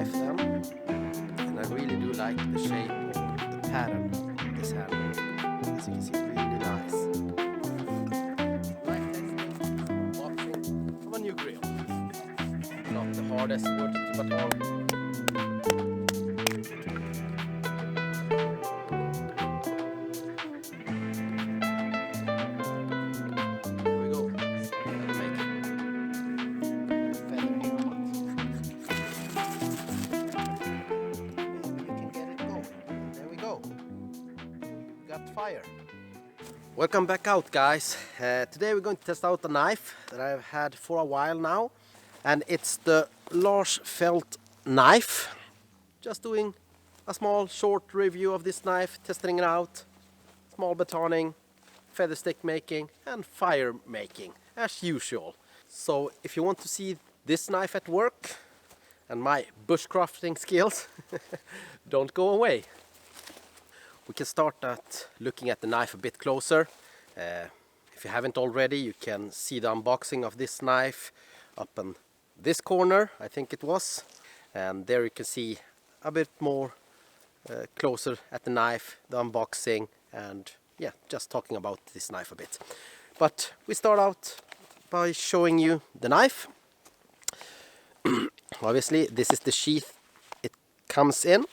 knife then, and I really do like the shape of the pattern of this handle. As you can see, really nice. Knife testing, unboxing of a new grill. Not the hardest wood to baton. Fire. Welcome back out, guys. Today we're going to test out a knife that I've had for a while now, and it's the Lars Fält knife. Just doing a small short review of this knife, testing it out, small batoning, feather stick making and fire making as usual. So if you want to see this knife at work and my bushcrafting skills, don't go away. We can start at looking at the knife a bit closer. If you haven't already, you can see the unboxing of this knife up in this corner, I think it was. And there you can see a bit more closer at the knife, the unboxing, and yeah, just talking about this knife a bit. But we start out by showing you the knife. Obviously, this is the sheath it comes in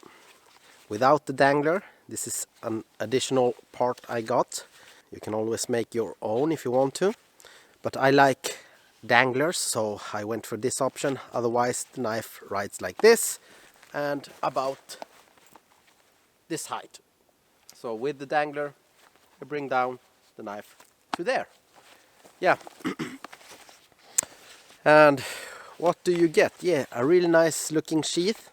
without the dangler. This is an additional part I got. You can always make your own if you want to, but I like danglers, so I went for this option. Otherwise the knife rides like this and about this height. So with the dangler I bring down the knife to there. Yeah. And what do you get? Yeah, a really nice looking sheath.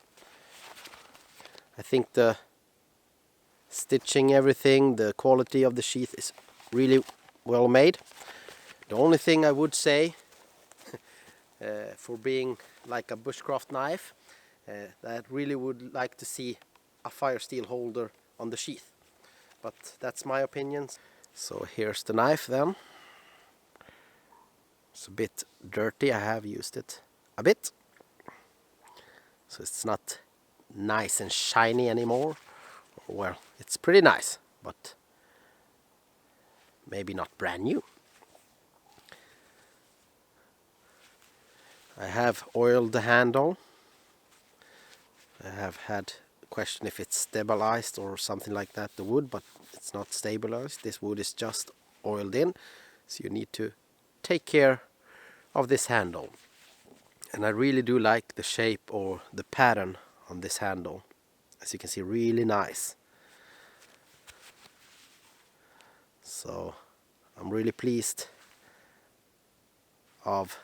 I think the stitching, everything, the quality of the sheath is really well made. The only thing I would say for being like a bushcraft knife, that I really would like to see a fire steel holder on the sheath, but that's my opinion. So here's the knife then. It's a bit dirty, I have used it a bit, so it's not nice and shiny anymore. Well, it's pretty nice, but maybe not brand new. I have oiled the handle. I have had a question if it's stabilized or something like that, the wood, but it's not stabilized. This wood is just oiled in, so you need to take care of this handle. And I really do like the shape or the pattern on this handle. As you can see, really nice. So I'm really pleased of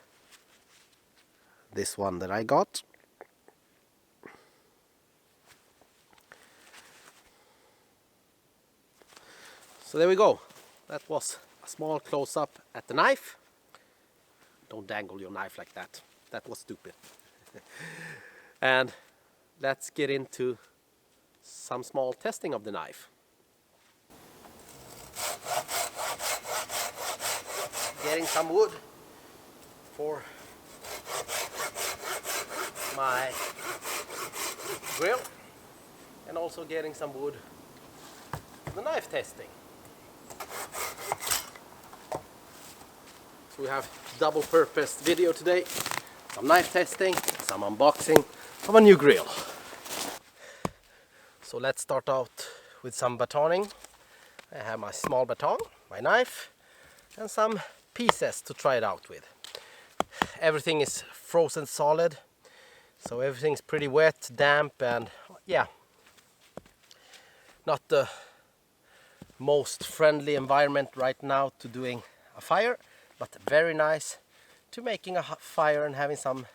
this one that I got. So there we go. That was a small close-up at the knife. Don't dangle your knife like that. That was stupid. And let's get into some small testing of the knife. Getting some wood for my grill, and also getting some wood for the knife testing. So we have double purpose video today. Some knife testing, some unboxing of a new grill. So let's start out with some batoning. I have my small baton, my knife, and some pieces to try it out with. Everything is frozen solid, so everything's pretty wet, damp, and yeah, not the most friendly environment right now to doing a fire, but very nice to making a fire and having some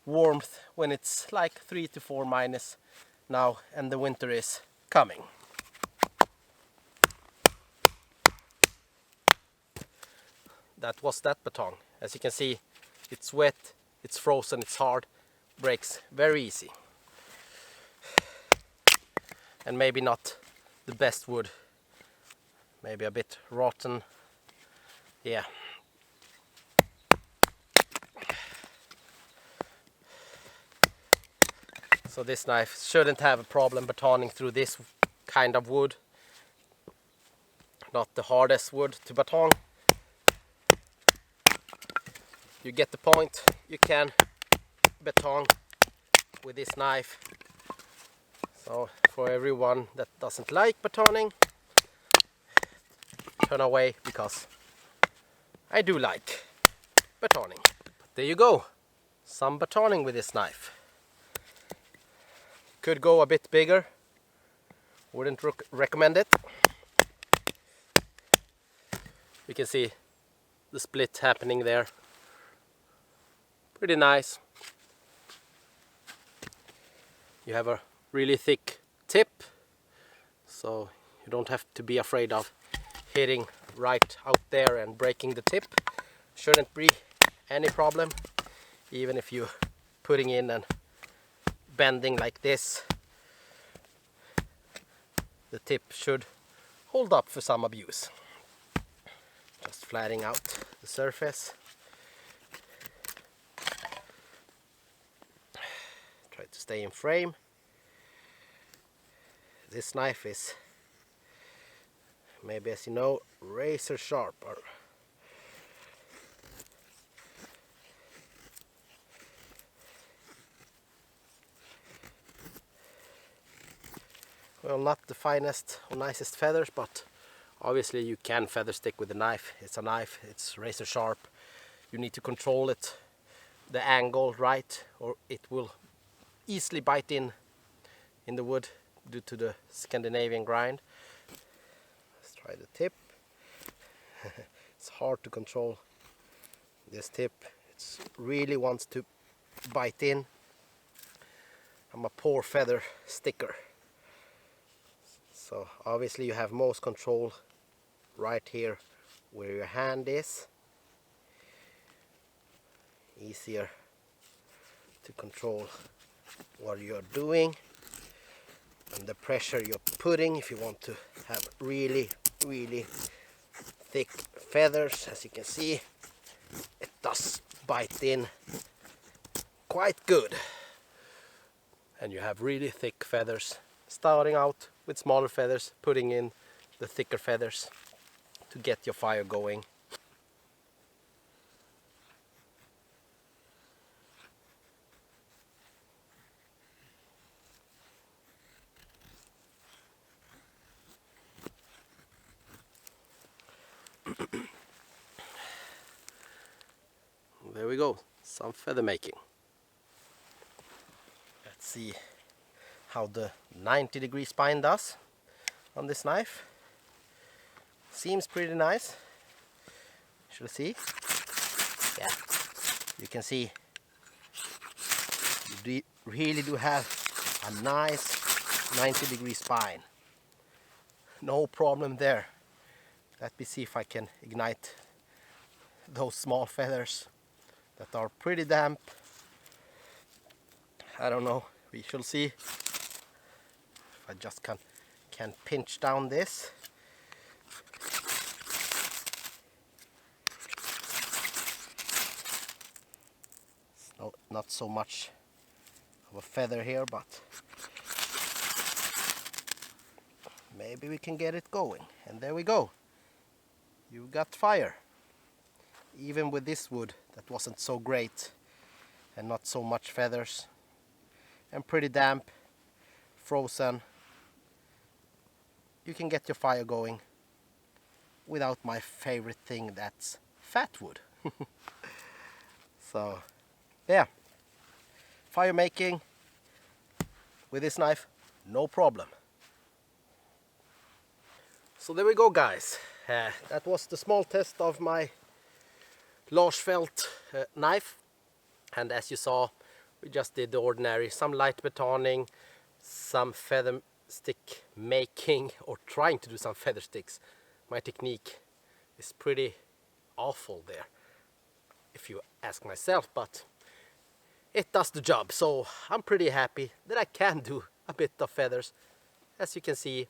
warmth when it's like 3 to 4 minus now and the winter is coming. That was that baton. As you can see, it's wet, it's frozen, it's hard, breaks very easy. And maybe not the best wood, maybe a bit rotten. Yeah. So this knife shouldn't have a problem batoning through this kind of wood. Not the hardest wood to baton. You get the point. You can baton with this knife. So for everyone that doesn't like batoning, turn away, because I do like batoning. But there you go, some batoning with this knife. Could go a bit bigger, wouldn't recommend it. You can see the split happening there. Pretty nice. You have a really thick tip, so you don't have to be afraid of hitting right out there and breaking the tip. Shouldn't be any problem, even if you're putting in and bending like this. The tip should hold up for some abuse. Just flattening out the surface. Try to stay in frame. This knife is, maybe as you know, razor sharp. Well, not the finest or nicest feathers, but obviously you can feather stick with a knife. It's a knife, it's razor sharp. You need to control it, the angle right, or it will easily bite in the wood due to the Scandinavian grind. Let's try the tip. It's hard to control this tip. It really wants to bite in. I'm a poor feather sticker. So obviously you have most control right here where your hand is. Easier to control what you're doing and the pressure you're putting if you want to have really thick feathers. As you can see, it does bite in quite good, and you have really thick feathers. Starting out with smaller feathers, putting in the thicker feathers to get your fire going. There we go, some feather making. Let's see how the 90-degree spine does on this knife. Seems pretty nice. Shall we see? Yeah, you can see you really do have a nice 90-degree spine. No problem there. Let me see if I can ignite those small feathers that are pretty damp. I don't know, we shall see. If I just can pinch down this. It's not so much of a feather here, but maybe we can get it going. And there we go. You've got fire. Even with this wood that wasn't so great and not so much feathers and pretty damp, frozen, you can get your fire going without my favorite thing, that's fat wood. So yeah, fire making with this knife, no problem. So there we go, guys. That was the small test of my Lars Fält knife, and as you saw, we just did the ordinary, some light batoning, some feather stick making, or trying to do some feather sticks. My technique is pretty awful there, if you ask myself, but it does the job. So I'm pretty happy that I can do a bit of feathers, as you can see,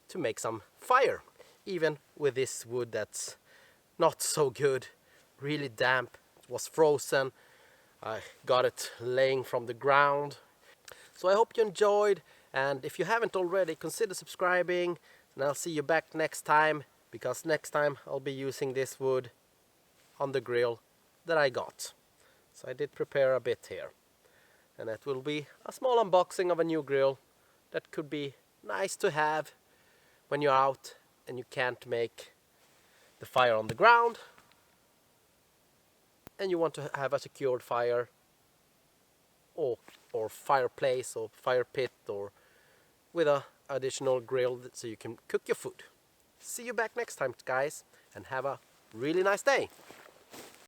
to make some fire, even with this wood that's not so good, really damp. It was frozen. I got it laying from the ground. So I hope you enjoyed, and if you haven't already, consider subscribing, and I'll see you back next time, because next time I'll be using this wood on the grill that I got. So I did prepare a bit here, and that will be a small unboxing of a new grill that could be nice to have when you're out and you can't make the fire on the ground and you want to have a secured fire or fireplace or fire pit, or with a additional grill so you can cook your food. See you back next time, guys, and have a really nice day.